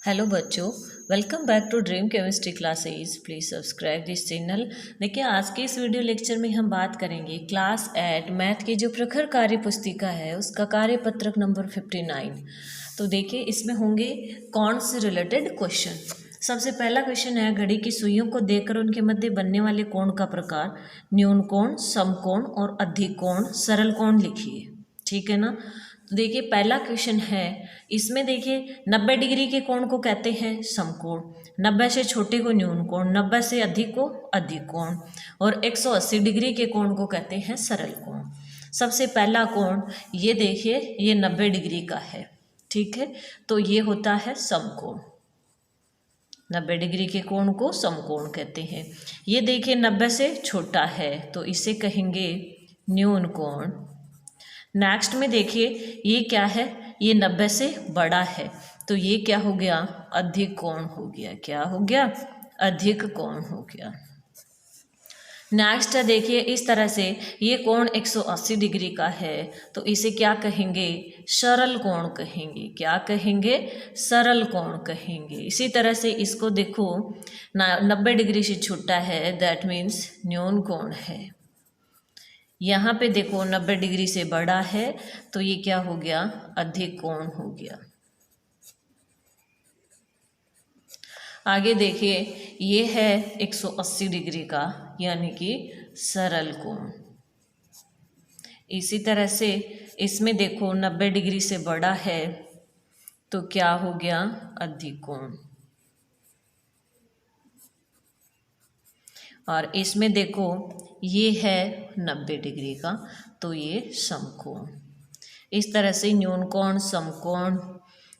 Hello बच्चों, welcome back to dream chemistry classes. Please subscribe this channel. देखिए, आज के इस वीडियो लेक्चर में हम बात करेंगे क्लास 8 मैथ की जो प्रखर कार्य पुस्तिका है उसका कार्यपत्रक नंबर 59। तो देखिए, इसमें होंगे कोण से रिलेटेड क्वेश्चन। सबसे पहला क्वेश्चन है, घड़ी की सुइयों को देखकर उनके मध्य बनने वाले कोण का प्रकार न्यून कोण, समकोण और अधिक कोण, सरल कोण लिखिए। ठीक है ना। तो देखिए, पहला क्वेश्चन है, इसमें देखिए 90 डिग्री के कोण को कहते हैं समकोण, 90 से छोटे को न्यून कोण, 90 से अधिक को अधिक कोण और 180 डिग्री के कोण को कहते हैं सरल कोण। सबसे पहला कोण ये देखिए, ये 90 डिग्री का है। ठीक है, तो ये होता है समकोण। 90 डिग्री के कोण को समकोण कहते हैं। ये देखिए 90 से छोटा है तो इसे कहेंगे न्यून कोण। नेक्स्ट में देखिए, ये क्या है, ये 90 से बड़ा है तो ये क्या हो गया, अधिक कोण हो गया। क्या हो गया, अधिक कोण हो गया। नेक्स्ट है, देखिए इस तरह से ये कोण 180 डिग्री का है तो इसे क्या कहेंगे, सरल कोण कहेंगे। क्या कहेंगे, सरल कोण कहेंगे। इसी तरह से इसको देखो, 90 डिग्री से छोटा है, दैट मीन्स न्यून कोण है। यहाँ पे देखो 90 डिग्री से बड़ा है तो ये क्या हो गया, अधिक कोण हो गया। आगे देखिए, ये है 180 डिग्री का यानी कि सरल कोण। इसी तरह से इसमें देखो 90 डिग्री से बड़ा है तो क्या हो गया, अधिक कोण। और इसमें देखो ये है 90 डिग्री का तो ये समकोण। इस तरह से न्यून कोण, समकोण,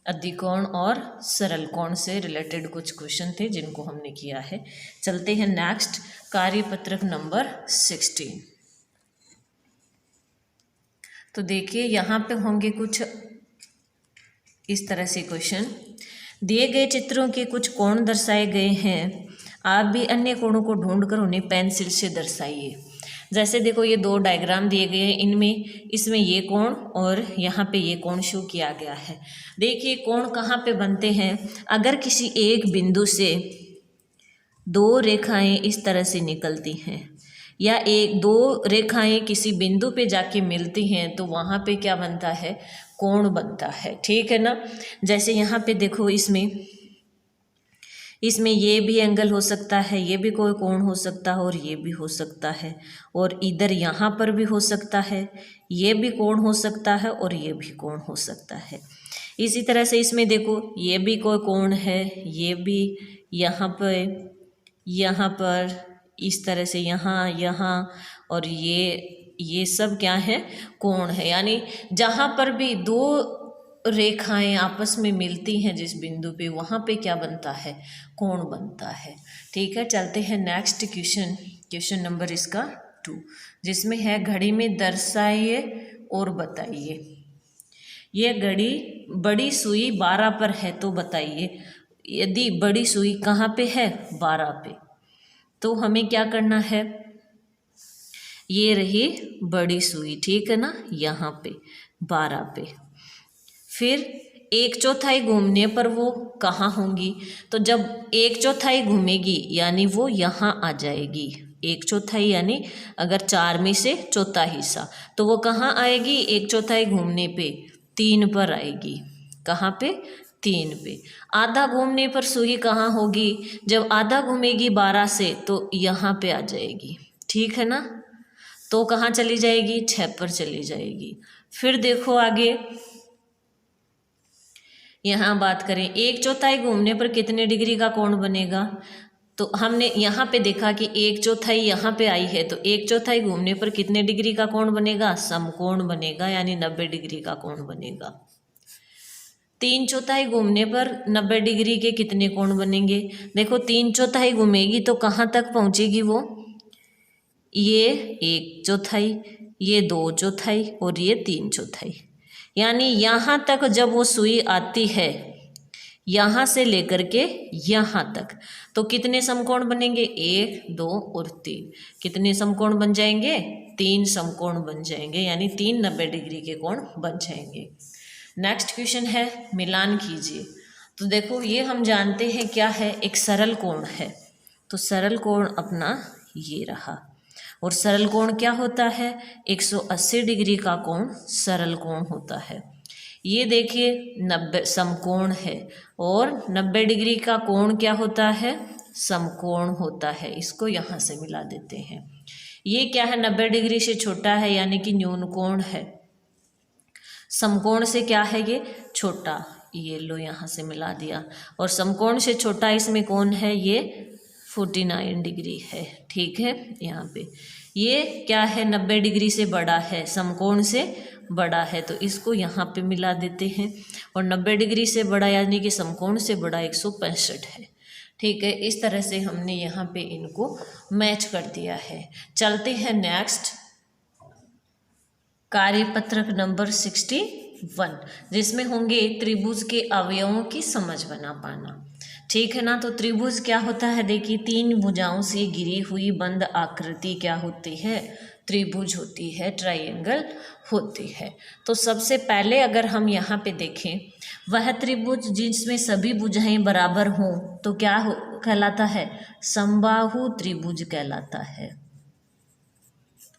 अधिक कोण और सरल कोण से रिलेटेड कुछ क्वेश्चन थे जिनको हमने किया है। चलते हैं नेक्स्ट, कार्यपत्रक नंबर 16। तो देखिए, यहाँ पे होंगे कुछ इस तरह से क्वेश्चन। दिए गए चित्रों के कुछ कोण दर्शाए गए हैं, आप भी अन्य कोणों को ढूंढकर उन्हें पेंसिल से दर्शाइए। जैसे देखो, ये दो डायग्राम दिए गए हैं, इनमें इसमें ये कोण और यहाँ पे ये कोण शो किया गया है। देखिए कोण कहाँ पे बनते हैं, अगर किसी एक बिंदु से दो रेखाएं इस तरह से निकलती हैं या एक दो रेखाएं किसी बिंदु पे जाके मिलती हैं तो वहाँ पे क्या बनता है, कोण बनता है। ठीक है ना। जैसे यहाँ पे देखो, इसमें ये भी एंगल हो सकता है, ये भी कोई कोण हो सकता है और ये भी हो सकता है, और इधर यहाँ पर भी हो सकता है, ये भी कोण हो सकता है और ये भी कोण हो सकता है। इसी तरह से इसमें देखो, ये भी कोई कोण है, ये भी यहाँ पर इस तरह से यहाँ यहाँ और ये सब क्या है, कोण है। यानी जहाँ पर भी दो रेखाएं आपस में मिलती हैं जिस बिंदु पे, वहाँ पे क्या बनता है, कोण बनता है। ठीक है, चलते हैं नेक्स्ट क्वेश्चन। क्वेश्चन नंबर इसका 2, जिसमें है घड़ी में दर्शाइए और बताइए। ये घड़ी बड़ी सुई 12 पर है तो बताइए। यदि बड़ी सुई कहाँ पे है, 12 पे, तो हमें क्या करना है, ये रही बड़ी सुई। ठीक है ना, यहाँ पे 12 पे। फिर 1/4 घूमने पर वो कहाँ होंगी, तो जब 1/4 घूमेगी यानी वो यहाँ आ जाएगी। 1/4 यानी अगर 4 में से चौथा हिस्सा, तो वो कहाँ आएगी, 1/4 घूमने पे 3 पर आएगी। कहाँ पे, 3 पे। आधा घूमने पर सुई कहाँ होगी, जब आधा घूमेगी 12 से तो यहाँ पे आ जाएगी। ठीक है ना, तो कहाँ चली जाएगी, 6 पर चली जाएगी। फिर देखो आगे, यहाँ बात करें 1/4 घूमने पर कितने डिग्री का कोण बनेगा, तो हमने यहाँ पे देखा कि 1/4 यहाँ पे आई है तो 1/4 घूमने पर कितने डिग्री का कोण बनेगा, समकोण बनेगा, यानी 90 डिग्री का कोण बनेगा। 3/4 घूमने पर 90 डिग्री के कितने कोण बनेंगे, देखो 3/4 घूमेगी तो कहाँ तक पहुँचेगी वो, ये 1/4, ये 2/4 और ये 3/4, यानी यहाँ तक जब वो सुई आती है, यहाँ से लेकर के यहाँ तक, तो कितने समकोण बनेंगे, 1, 2 और 3। कितने समकोण बन जाएंगे, 3 समकोण बन जाएंगे, यानी 3 90 डिग्री के कोण बन जाएंगे। नेक्स्ट क्वेश्चन है, मिलान कीजिए। तो देखो ये हम जानते हैं क्या है, एक सरल कोण है। तो सरल कोण अपना ये रहा। और सरल कोण क्या होता है, 180 डिग्री का कोण सरल कोण होता है। ये देखिए 90 समकोण है, और 90 डिग्री का कोण क्या होता है, समकोण होता है। इसको यहाँ से मिला देते हैं। ये क्या है, 90 डिग्री से छोटा है यानी कि न्यून कोण है। समकोण से क्या है, ये छोटा, ये लो यहाँ से मिला दिया। और समकोण से छोटा इसमें कौन है, ये 49 डिग्री है। ठीक है, यहाँ पे ये क्या है, 90 डिग्री से बड़ा है, समकोण से बड़ा है, तो इसको यहाँ पे मिला देते हैं। और 90 डिग्री से बड़ा यानी कि समकोण से बड़ा 165 है। ठीक है, इस तरह से हमने यहाँ पे इनको मैच कर दिया है। चलते हैं नेक्स्ट, कार्यपत्रक नंबर 61, जिसमें होंगे त्रिभुज के अवयवों की समझ बना पाना। ठीक है ना। तो त्रिभुज क्या होता है, देखिए 3 भुजाओं से घिरी हुई बंद आकृति क्या होती है, त्रिभुज होती है, ट्रायंगल होती है। तो सबसे पहले अगर हम यहाँ पे देखें, वह त्रिभुज जिसमें सभी भुजाएं बराबर हों तो क्या कहलाता है, समबाहु त्रिभुज कहलाता है।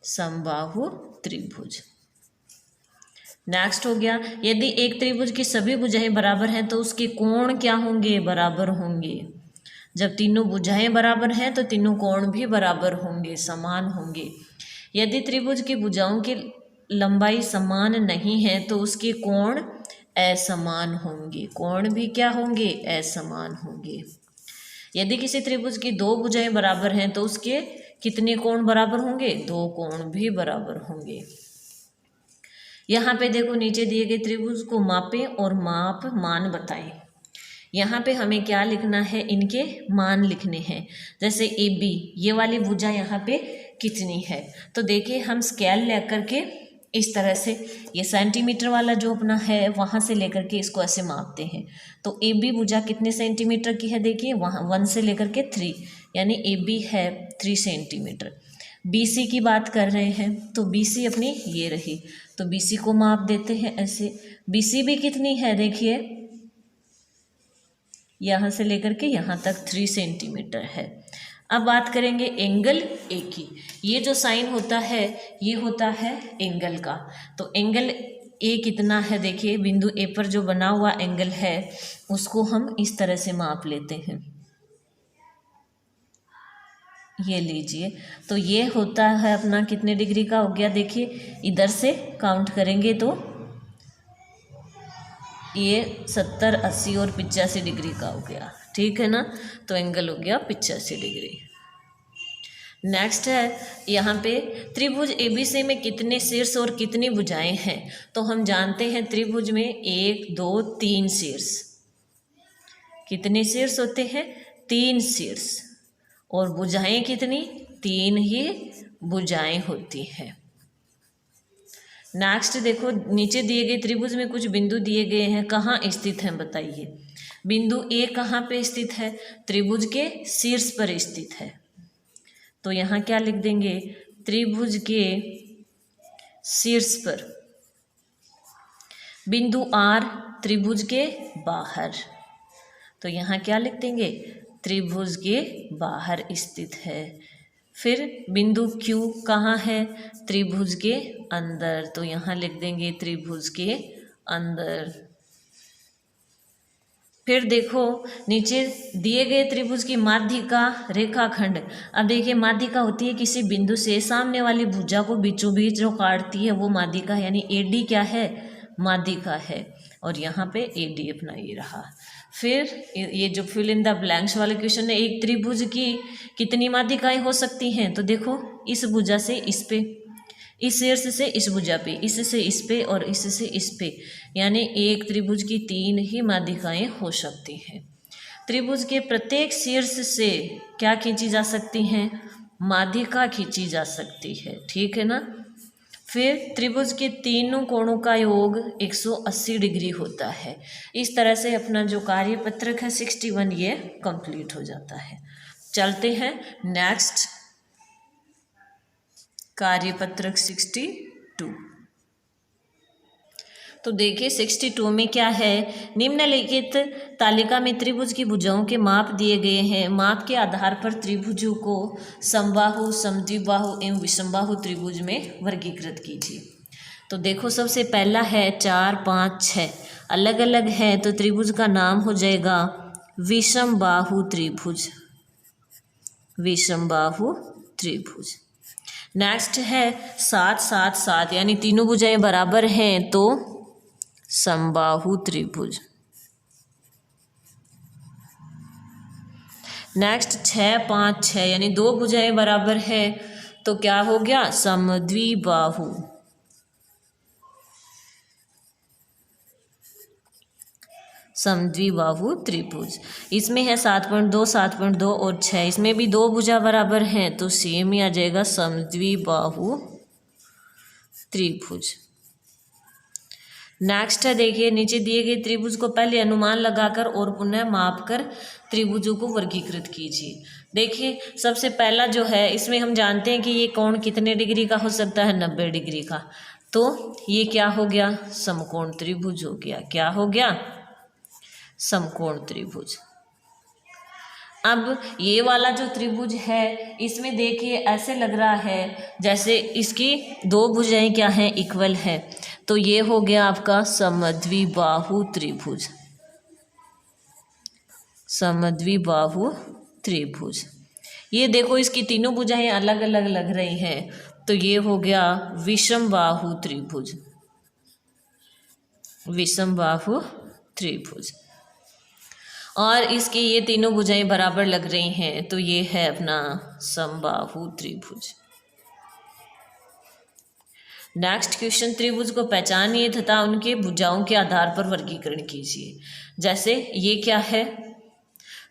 समबाहु त्रिभुज। नेक्स्ट हो गया, यदि एक त्रिभुज की सभी भुजाएं बराबर हैं तो उसके कोण क्या होंगे, बराबर होंगे। जब तीनों भुजाएं बराबर हैं तो तीनों कोण भी बराबर होंगे, समान होंगे। यदि त्रिभुज की भुजाओं की लंबाई समान नहीं है तो उसके कोण असमान होंगे। कोण भी क्या होंगे, असमान होंगे। यदि किसी त्रिभुज की 2 भुजाएं बराबर हैं तो उसके कितने कोण बराबर होंगे, 2 कोण भी बराबर होंगे। यहाँ पे देखो नीचे दिए गए त्रिभुज को मापें और माप मान बताएं। यहाँ पे हमें क्या लिखना है, इनके मान लिखने हैं। जैसे ए बी, ये वाली भुजा यहाँ पे कितनी है, तो देखिए हम स्केल लेकर के इस तरह से, ये सेंटीमीटर वाला जो अपना है वहाँ से लेकर के इसको ऐसे मापते हैं। तो ए बी भुजा कितने सेंटीमीटर की है, देखिए वहाँ 1 से लेकर के 3, यानी ए बी है 3 सेंटीमीटर। BC की बात कर रहे हैं तो BC अपनी ये रही, तो BC को माप देते हैं ऐसे। BC भी कितनी है, देखिए यहाँ से लेकर के यहाँ तक 3 सेंटीमीटर है। अब बात करेंगे एंगल ए की। ये जो साइन होता है ये होता है एंगल का। तो एंगल ए कितना है, देखिए बिंदु ए पर जो बना हुआ एंगल है उसको हम इस तरह से माप लेते हैं। ये लीजिए, तो ये होता है अपना कितने डिग्री का हो गया, देखिए इधर से काउंट करेंगे तो ये 70, 80 और 85 डिग्री का हो गया। ठीक है ना, तो एंगल हो गया 85 डिग्री। नेक्स्ट है यहाँ पे त्रिभुज ABC में कितने शीर्ष और कितनी भुजाएं हैं। तो हम जानते हैं त्रिभुज में 1, 2, 3 शीर्ष। कितने शीर्ष होते हैं, 3 शीर्ष। और भुजाएं कितनी, 3 ही भुजाएं होती हैं। नेक्स्ट देखो नीचे दिए गए त्रिभुज में कुछ बिंदु दिए गए हैं, कहाँ स्थित हैं बताइए। बिंदु ए कहाँ पे स्थित है, त्रिभुज के शीर्ष पर स्थित है। तो यहाँ क्या लिख देंगे, त्रिभुज के शीर्ष पर। बिंदु R त्रिभुज के बाहर, तो यहाँ क्या लिख देंगे, त्रिभुज के बाहर स्थित है। फिर बिंदु Q कहाँ है, त्रिभुज के अंदर, तो यहाँ लिख देंगे त्रिभुज के अंदर। फिर देखो नीचे दिए गए त्रिभुज की माध्यिका रेखाखंड। अब देखिए माध्यिका होती है किसी बिंदु से सामने वाली भुजा को बीचों बीच जो काटती है वो माध्यिका, यानी AD क्या है, माध्यिका है। और यहाँ पे AD अपना ये रहा। फिर ये जो फिल इन द ब्लैंक्स वाले क्वेश्चन है, एक त्रिभुज की कितनी माध्यिकाएं हो सकती हैं, तो देखो इस भुजा से इस पे, इस शीर्ष से इस भुजा पे, इससे इस पे और इससे इस पे, यानी एक त्रिभुज की 3 ही माध्यिकाएं हो सकती हैं। त्रिभुज के प्रत्येक शीर्ष से क्या खींची जा सकती हैं, माध्यिका खींची जा सकती है। ठीक है ना। फिर त्रिभुज के तीनों कोणों का योग 180 डिग्री होता है। इस तरह से अपना जो कार्यपत्रक है 61 ये कंप्लीट हो जाता है। चलते हैं नेक्स्ट, कार्यपत्रक 62। तो देखिए 62 में क्या है, निम्नलिखित तालिका में त्रिभुज की भुजाओं के माप दिए गए हैं। माप के आधार पर त्रिभुजों को समबाहु, समद्विबाहु एवं विषमबाहु त्रिभुज में वर्गीकृत कीजिए। तो देखो सबसे पहला है 4, 5, 6 अलग अलग है, तो त्रिभुज का नाम हो जाएगा विषमबाहु त्रिभुज, विषमबाहु त्रिभुज। नेक्स्ट है 7, 7, 7 यानी तीनों भुजाएं बराबर हैं तो समबाहु त्रिभुज। नेक्स्ट 6, 5, 6 यानी दो भुजाएं बराबर है तो क्या हो गया, समद्विबाहु, समद्विबाहु त्रिभुज। इसमें है 7.2, 7.2 और 6, इसमें भी दो भुजा बराबर हैं तो सेम ही आ जाएगा समद्विबाहु त्रिभुज। नेक्स्ट है देखिए, नीचे दिए गए त्रिभुज को पहले अनुमान लगाकर और पुनः मापकर त्रिभुजों को वर्गीकृत कीजिए। देखिए सबसे पहला जो है, इसमें हम जानते हैं कि ये कोण कितने डिग्री का हो सकता है, 90 डिग्री का। तो ये क्या हो गया, समकोण त्रिभुज हो गया। क्या हो गया, समकोण त्रिभुज। अब ये वाला जो त्रिभुज है, इसमें देखिए ऐसे लग रहा है जैसे इसकी दो भुजाएं क्या हैं, इक्वल है। तो ये हो गया आपका समद्विबाहु त्रिभुज, समद्विबाहु त्रिभुज। ये देखो इसकी तीनों भुजाएं अलग अलग लग रही हैं, तो ये हो गया विषमबाहु त्रिभुज, विषमबाहु त्रिभुज। और इसकी ये तीनों भुजाएं बराबर लग रही हैं तो ये है अपना समबाहु त्रिभुज। नेक्स्ट क्वेश्चन, त्रिभुज को पहचानिए तथा उनके भुजाओं के आधार पर वर्गीकरण कीजिए। जैसे ये क्या है,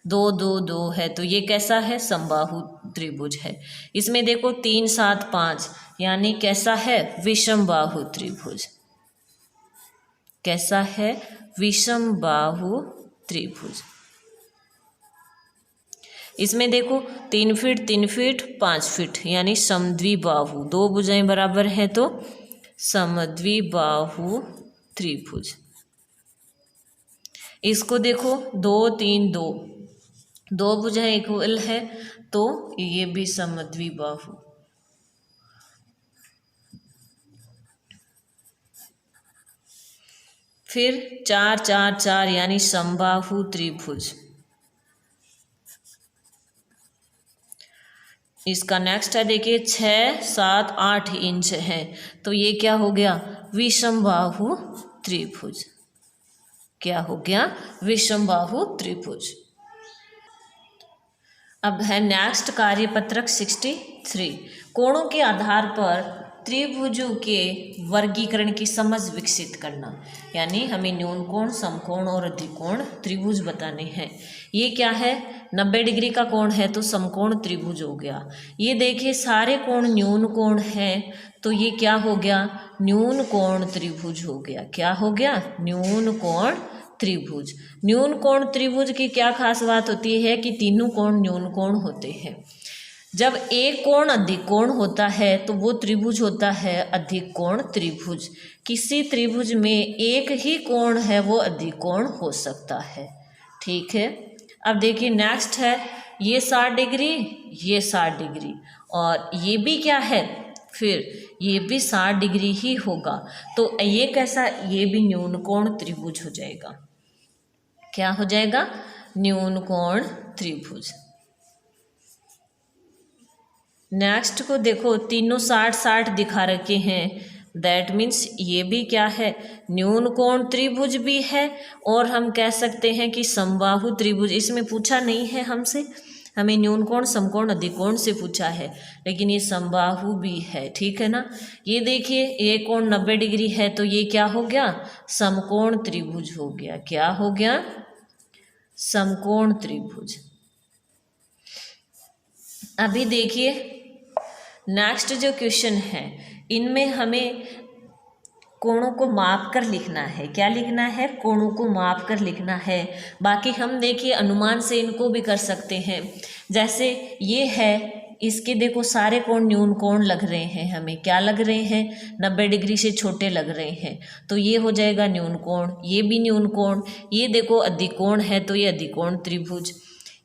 2, 2, 2 है तो ये कैसा है, समबाहु त्रिभुज है। इसमें देखो 3, 7, 5 यानी कैसा है, विषमबाहु त्रिभुज। कैसा है, विषमबाहु त्रिभुज। इसमें देखो 3 फीट, 3 फीट, 5 फीट यानी समद्विबाहु, दो भुजाएं बराबर है तो समद्विबाहु त्रिभुज। इसको देखो 2, 3, 2, दो भुजाएं इक्वल है तो ये भी समद्विबाहु। फिर 4, 4, 4 यानी समबाहु त्रिभुज। इसका नेक्स्ट है देखिए 6, 7, 8 इंच है तो ये क्या हो गया, विषमबाहु त्रिभुज। क्या हो गया, विषमबाहु त्रिभुज। अब है नेक्स्ट कार्यपत्रक 63, कोणों के आधार पर त्रिभुजों के वर्गीकरण की समझ विकसित करना। यानी हमें न्यून कोण, समकोण और अधिकोण त्रिभुज बताने हैं। ये क्या है, 90 डिग्री का कोण है तो समकोण त्रिभुज हो गया। ये देखिए सारे कोण न्यून कोण हैं तो ये क्या हो गया, न्यून कोण त्रिभुज हो गया। क्या हो गया, न्यून कोण त्रिभुज। न्यून कोण त्रिभुज की क्या खास बात होती है कि तीनों कोण न्यून कोण होते हैं। जब एक कोण अधिक कोण होता है तो वो त्रिभुज होता है अधिक कोण त्रिभुज। किसी त्रिभुज में एक ही कोण है वो अधिक कोण हो सकता है। ठीक है, अब देखिए नेक्स्ट है, ये 60 डिग्री, ये 60 डिग्री और ये भी क्या है, फिर ये भी 60 डिग्री ही होगा। तो ये कैसा, ये भी न्यून कोण त्रिभुज हो जाएगा। क्या हो जाएगा, न्यून कोण त्रिभुज। नेक्स्ट को देखो, तीनों 60 60 दिखा रखे हैं, दैट मीन्स ये भी क्या है, न्यून कोण त्रिभुज भी है और हम कह सकते हैं कि समबाहु त्रिभुज। इसमें पूछा नहीं है हमसे, हमें न्यून कोण, समकोण, अधिकोण से पूछा है, लेकिन ये समबाहु भी है। ठीक है ना। ये देखिए ये कोण 90 डिग्री है तो ये क्या हो गया, समकोण त्रिभुज हो गया। क्या हो गया, समकोण त्रिभुज। अभी देखिए नेक्स्ट जो क्वेश्चन है, इनमें हमें कोणों को माप कर लिखना है। क्या लिखना है, कोणों को माप कर लिखना है। बाकी हम देखिए अनुमान से इनको भी कर सकते हैं। जैसे ये है इसके देखो सारे कोण न्यून कोण लग रहे हैं, हमें क्या लग रहे हैं, 90 डिग्री से छोटे लग रहे हैं, तो ये हो जाएगा न्यून कोण, ये भी न्यून कोण, ये देखो अधिकोण है तो ये अधिकोण त्रिभुज,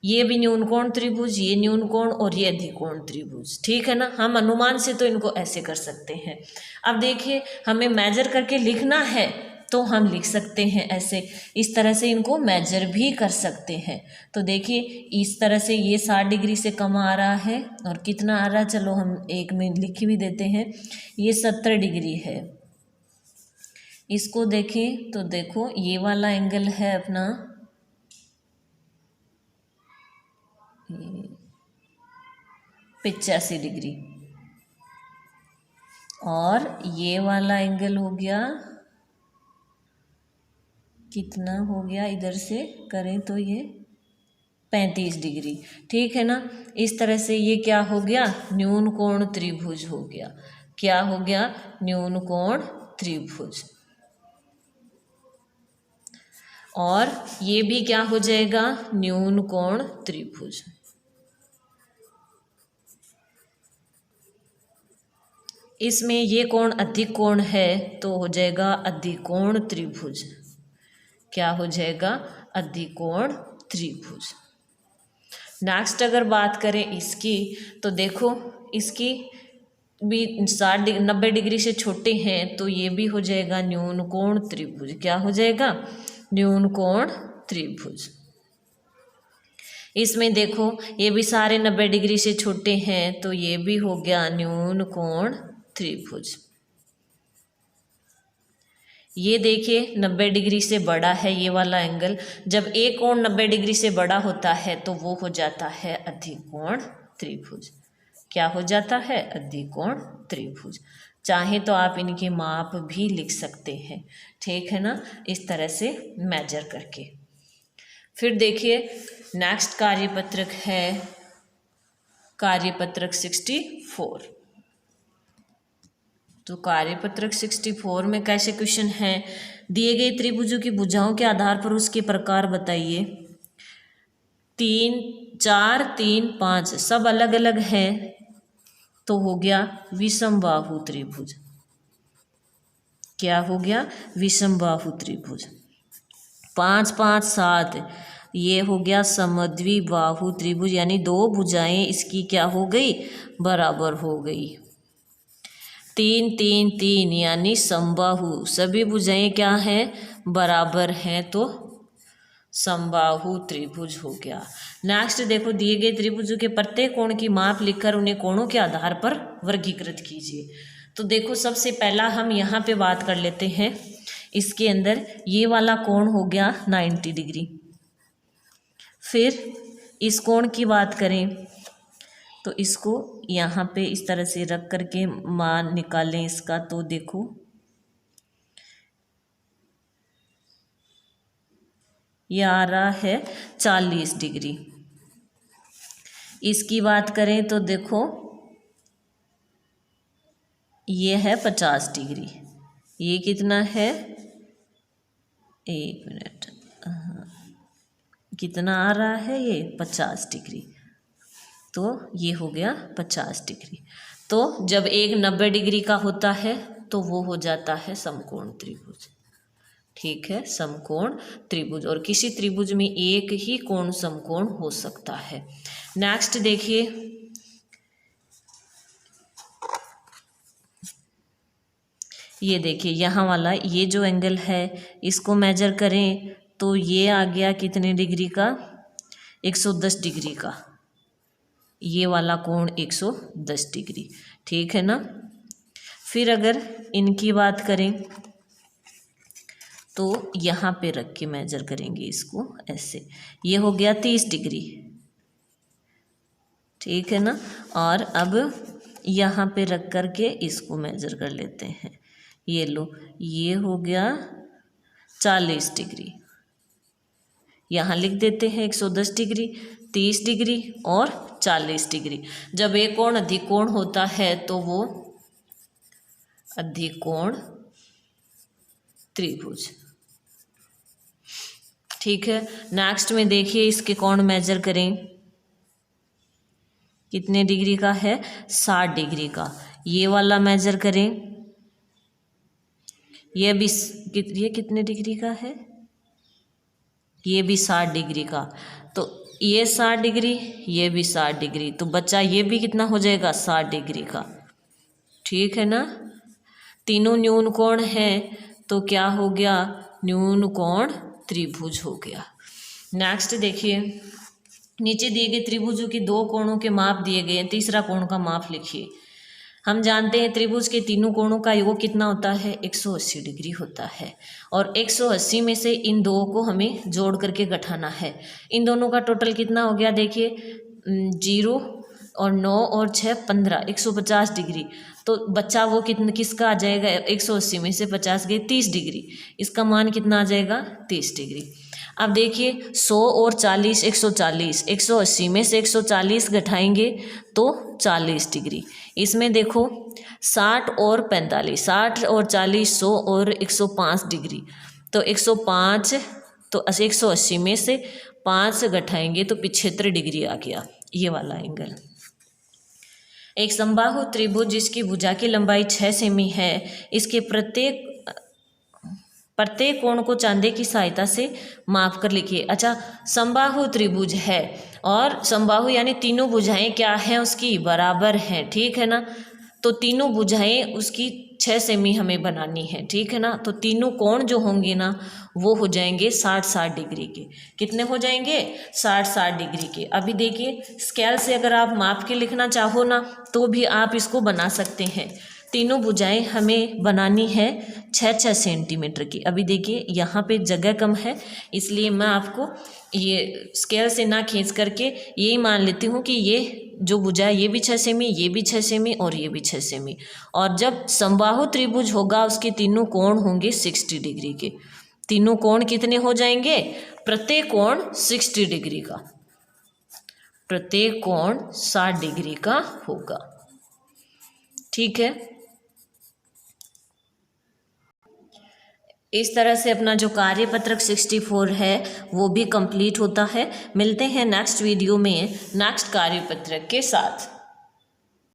ये भी न्यून कोण त्रिभुज, ये न्यून कोण और ये अधिकोण त्रिभुज। ठीक है ना, हम अनुमान से तो इनको ऐसे कर सकते हैं। अब देखिए हमें मेजर करके लिखना है तो हम लिख सकते हैं ऐसे, इस तरह से इनको मेजर भी कर सकते हैं। तो देखिए इस तरह से ये 60 डिग्री से कम आ रहा है और कितना आ रहा है, चलो हम एक में लिख भी देते हैं, ये 70 डिग्री है। इसको देखें तो देखो ये वाला एंगल है अपना 85 डिग्री और ये वाला एंगल हो गया, कितना हो गया, इधर से करें तो ये 35 डिग्री। ठीक है ना, इस तरह से ये क्या हो गया, न्यून कोण त्रिभुज हो गया। क्या हो गया, न्यून कोण त्रिभुज। और ये भी क्या हो जाएगा, न्यून कोण त्रिभुज। इसमें ये कोण अधिक कोण है तो हो जाएगा अधिकोण त्रिभुज। क्या हो जाएगा, अधिकोण त्रिभुज। नेक्स्ट अगर बात करें इसकी तो देखो इसकी भी 90 डिग्री से छोटे हैं तो ये भी हो जाएगा न्यून कोण त्रिभुज। क्या हो जाएगा, न्यून कोण त्रिभुज। इसमें देखो ये भी सारे 90 डिग्री से छोटे हैं तो ये भी हो गया न्यून कोण त्रिभुज। ये देखिए 90 डिग्री से बड़ा है ये वाला एंगल, जब एक कोण 90 डिग्री से बड़ा होता है तो वो हो जाता है अधिकोण त्रिभुज। क्या हो जाता है, अधिकोण त्रिभुज। चाहे तो आप इनके माप भी लिख सकते हैं। ठीक है ना, इस तरह से मेजर करके। फिर देखिए नेक्स्ट कार्यपत्रक है कार्यपत्रक 64। तो कार्यपत्रक 64 में कैसे क्वेश्चन है, दिए गए त्रिभुजों की भुजाओं के आधार पर उसके प्रकार बताइए। 3, 4, 3, 5 सब अलग अलग हैं तो हो गया विषम बाहु त्रिभुज। क्या हो गया, विषम बाहु त्रिभुज। 5, 5, 7 ये हो गया समद्वि बाहु त्रिभुज, यानी दो भुजाएं इसकी क्या हो गई, बराबर हो गई। 3, 3, 3 यानी समबाहु, सभी भुजाएं क्या हैं, बराबर हैं तो समबाहु त्रिभुज हो गया। नेक्स्ट देखो दिए गए त्रिभुजों के प्रत्येक कोण की माप लिखकर उन्हें कोणों के आधार पर वर्गीकृत कीजिए। तो देखो सबसे पहला हम यहाँ पे बात कर लेते हैं, इसके अंदर ये वाला कोण हो गया 90 डिग्री। फिर इस कोण की बात करें तो इसको यहाँ पे इस तरह से रख करके मान निकालें इसका, तो देखो ये आ रहा है 40 डिग्री। इसकी बात करें तो देखो ये है 50 डिग्री। ये कितना है, एक मिनट, कितना आ रहा है ये 50 डिग्री। तो ये हो गया 50 डिग्री। तो जब एक 90 डिग्री का होता है तो वो हो जाता है समकोण त्रिभुज। ठीक है, समकोण त्रिभुज। और किसी त्रिभुज में एक ही कोण समकोण हो सकता है। नेक्स्ट देखिए ये देखिए यहाँ वाला ये जो एंगल है इसको मेजर करें तो ये आ गया कितने डिग्री का, 110 डिग्री का। ये वाला कोण 110 डिग्री। ठीक है ना। फिर अगर इनकी बात करें तो यहाँ पे रख के मेजर करेंगे इसको ऐसे, ये हो गया 30 डिग्री। ठीक है ना। और अब यहाँ पे रख कर के इसको मेजर कर लेते हैं। ये लो, ये हो गया 40 डिग्री। यहाँ लिख देते हैं 110 डिग्री, 30 डिग्री और 40 डिग्री। जब एक कोण अधिकोण होता है तो वो अधिकोण त्रिभुज। ठीक है। नेक्स्ट में देखिए इसके कोण मेजर करें, कितने डिग्री का है, 60 डिग्री का। ये वाला मेजर करें, ये भी ये कितने डिग्री का है, ये भी 60 डिग्री का। तो ये 60 डिग्री, ये भी 60 डिग्री, तो बच्चा ये भी कितना हो जाएगा, 60 डिग्री का। ठीक है ना। तीनों न्यून कोण है तो क्या हो गया, न्यून कोण त्रिभुज हो गया। नेक्स्ट देखिए, नीचे दिए गए त्रिभुजों के दो कोणों के माप दिए गए हैं, तीसरा कोण का माप लिखिए। हम जानते हैं त्रिभुज के तीनों कोणों का योग कितना होता है, 180 डिग्री होता है। और 180 में से इन दो को हमें जोड़ करके घटाना है। इन दोनों का टोटल कितना हो गया, देखिए 0 और 9 और 6 15, 150 डिग्री। तो बच्चा वो किसका आ जाएगा, 180 में से 50 गए 30 डिग्री, इसका मान कितना आ जाएगा, 30 डिग्री। अब देखिए 100 और 40 140, 180 में से 140 घटाएंगे तो 40 डिग्री। इसमें देखो 60 और 45, 60 और 40, 100 और 105 डिग्री, तो 105, तो 180 में से 5 घटाएंगे तो 75 डिग्री आ गया ये वाला एंगल। एक समबाहु त्रिभुज जिसकी भुजा की लंबाई 6 सेमी है, इसके प्रत्येक कोण को चांदे की सहायता से माप कर लिखिए। अच्छा, समबाहु त्रिभुज है और समबाहु यानी तीनों भुजाएं क्या हैं उसकी, बराबर हैं। ठीक है ना। तो तीनों भुजाएं उसकी 6 सेमी हमें बनानी है। ठीक है ना। तो तीनों कोण जो होंगे ना वो हो जाएंगे 60-60 डिग्री के। कितने हो जाएंगे, 60-60 डिग्री के। अभी देखिए स्केल से अगर आप माप के लिखना चाहो ना तो भी आप इसको बना सकते हैं। तीनों भुजाएं हमें बनानी है 6-6 सेंटीमीटर की। अभी देखिए यहाँ पे जगह कम है इसलिए मैं आपको ये स्केल से ना खींच करके यही मान लेती हूँ कि ये जो भुजा है ये भी 6 सेमी, ये भी 6 सेमी और ये भी 6 सेमी। और जब समबाहु त्रिभुज होगा उसके तीनों कोण होंगे 60 डिग्री के। तीनों कोण कितने हो जाएंगे, प्रत्येक कोण 60 डिग्री का, प्रत्येक कोण 60 डिग्री का होगा। ठीक है। इस तरह से अपना जो कार्यपत्रक 64 है वो भी कंप्लीट होता है। मिलते हैं नेक्स्ट वीडियो में नेक्स्ट कार्यपत्रक के साथ।